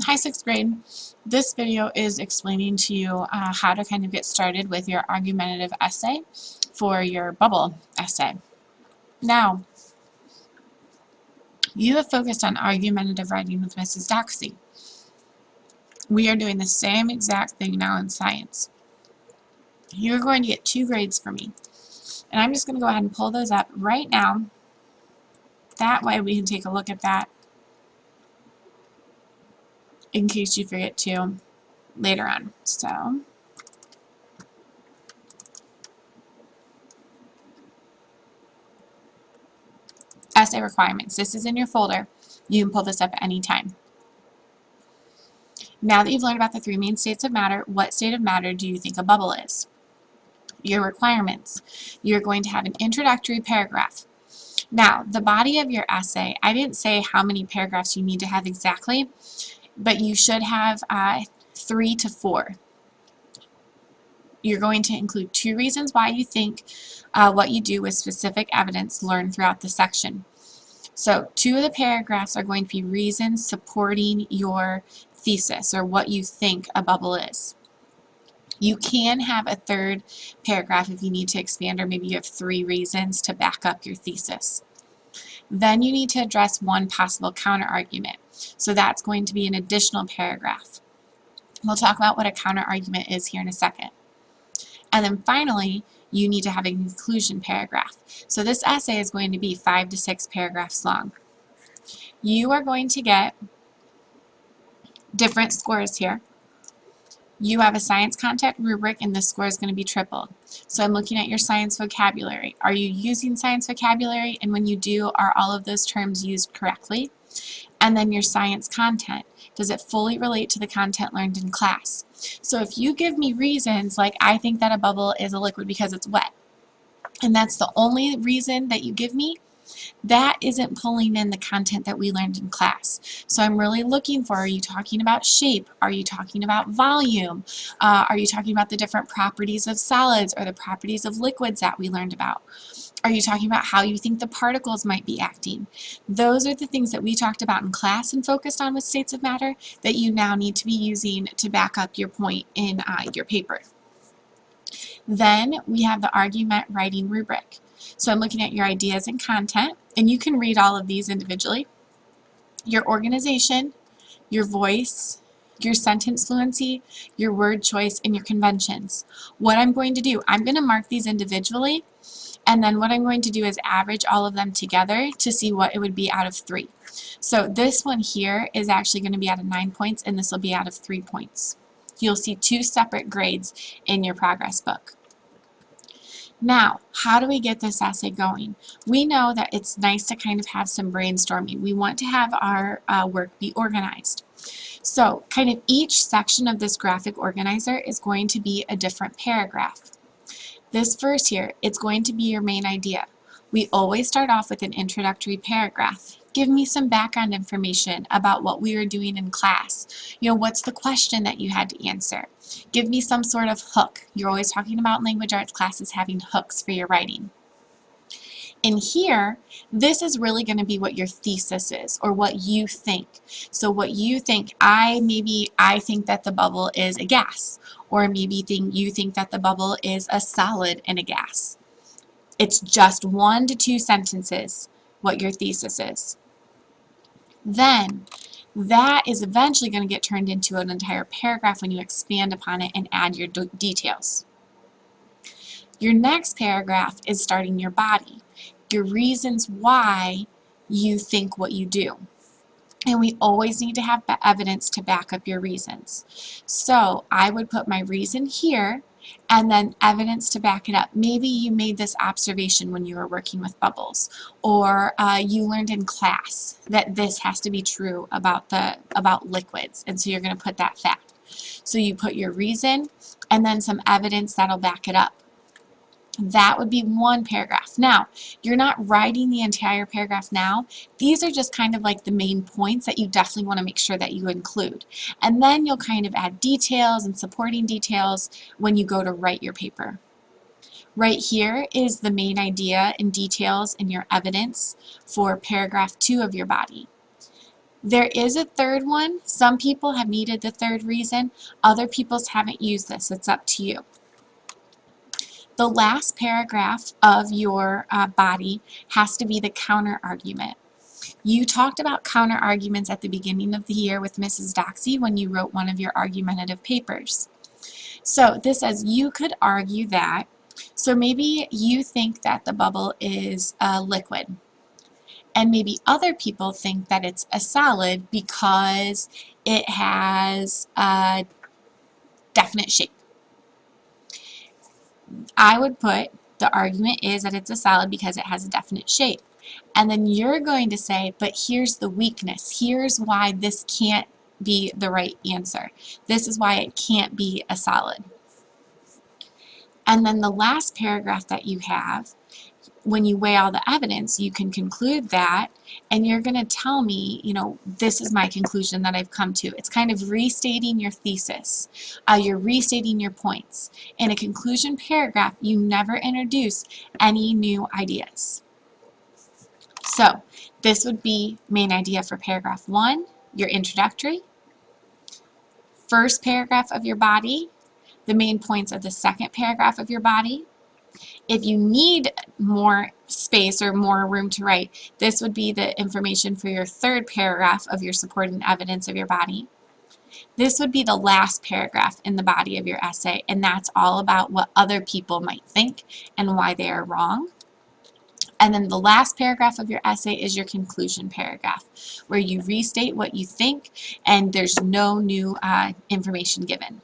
Hi, 6th grade. This video is explaining to you how to kind of get started with your argumentative essay for your bubble essay. Now, you have focused on argumentative writing with Mrs. Doxey. We are doing the same exact thing now in science. You're going to get 2 grades from me. And I'm just going to go ahead and pull those up right now. That way we can take a look at that in case you forget to later on. So, essay requirements. This is in your folder. You can pull this up at any time. Now that you've learned about the 3 main states of matter, what state of matter do you think a bubble is? Your requirements. You're going to have an introductory paragraph. Now, the body of your essay, I didn't say how many paragraphs you need to have exactly, but you should have 3 to 4. You're going to include 2 reasons why you think what you do with specific evidence learned throughout the section. So 2 of the paragraphs are going to be reasons supporting your thesis or what you think a bubble is. You can have a 3rd paragraph if you need to expand, or maybe you have 3 reasons to back up your thesis. Then you need to address 1 possible counterargument. So that's going to be an additional paragraph. We'll talk about what a counterargument is here in a second. And then finally, you need to have a conclusion paragraph. So this essay is going to be 5 to 6 paragraphs long. You are going to get different scores here. You have a science content rubric, and this score is going to be tripled. So I'm looking at your science vocabulary. Are you using science vocabulary? And when you do, are all of those terms used correctly? And then your science content. Does it fully relate to the content learned in class? So if you give me reasons like, I think that a bubble is a liquid because it's wet, and that's the only reason that you give me, that isn't pulling in the content that we learned in class. So I'm really looking for, are you talking about shape? Are you talking about volume? Are you talking about the different properties of solids or the properties of liquids that we learned about? Are you talking about how you think the particles might be acting? Those are the things that we talked about in class and focused on with states of matter that you now need to be using to back up your point in your paper. Then we have the argument writing rubric. So I'm looking at your ideas and content, and you can read all of these individually. Your organization, your voice, your sentence fluency, your word choice, and your conventions. What I'm going to do, I'm going to mark these individually, and then what I'm going to do is average all of them together to see what it would be out of 3. So this one here is actually going to be out of 9 points, and this will be out of 3 points. You'll see 2 separate grades in your progress book. Now, how do we get this essay going? We know that it's nice to kind of have some brainstorming. We want to have our work be organized. So, kind of each section of this graphic organizer is going to be a different paragraph. This verse here, it's going to be your main idea. We always start off with an introductory paragraph. Give me some background information about what we were doing in class. You know, what's the question that you had to answer? Give me some sort of hook. You're always talking about language arts classes having hooks for your writing. In here, this is really going to be what your thesis is, or what you think. So what you think, I think that the bubble is a gas, or maybe you think that the bubble is a solid in a gas. It's just 1 to 2 sentences what your thesis is. Then that is eventually going to get turned into an entire paragraph when you expand upon it and add your details. Your next paragraph is starting your body, your reasons why you think what you do. And we always need to have evidence to back up your reasons. So I would put my reason here and then evidence to back it up. Maybe you made this observation when you were working with bubbles, or you learned in class that this has to be true about liquids, and so you're going to put that fact. So you put your reason and then some evidence that'll back it up. That would be 1 paragraph. Now, you're not writing the entire paragraph now. These are just kind of like the main points that you definitely want to make sure that you include. And then you'll kind of add details and supporting details when you go to write your paper. Right here is the main idea and details in your evidence for paragraph 2 of your body. There is a third one. Some people have needed the third reason. Other people's haven't used this. It's up to you. The last paragraph of your body has to be the counter argument. You talked about counter arguments at the beginning of the year with Mrs. Doxey when you wrote one of your argumentative papers. So this says you could argue that, so maybe you think that the bubble is a liquid, and maybe other people think that it's a solid because it has a definite shape. I would put the argument is that it's a solid because it has a definite shape. And then you're going to say, but here's the weakness. Here's why this can't be the right answer. This is why it can't be a solid. And then the last paragraph that you have, when you weigh all the evidence, you can conclude that, and you're going to tell me, you know, this is my conclusion that I've come to. It's kind of restating your thesis. You're restating your points. In a conclusion paragraph, you never introduce any new ideas. So this would be main idea for paragraph 1, your introductory. First paragraph of your body, the main points of the second paragraph of your body. If you need more space or more room to write, this would be the information for your third paragraph of your supporting evidence of your body. This would be the last paragraph in the body of your essay, and that's all about what other people might think and why they are wrong. And then the last paragraph of your essay is your conclusion paragraph, where you restate what you think and there's no new information given.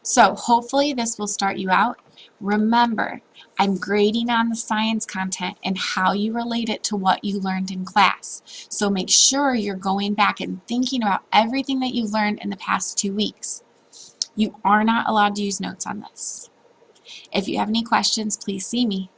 So hopefully this will start you out. Remember, I'm grading on the science content and how you relate it to what you learned in class. So make sure you're going back and thinking about everything that you've learned in the past 2 weeks. You are not allowed to use notes on this. If you have any questions, please see me.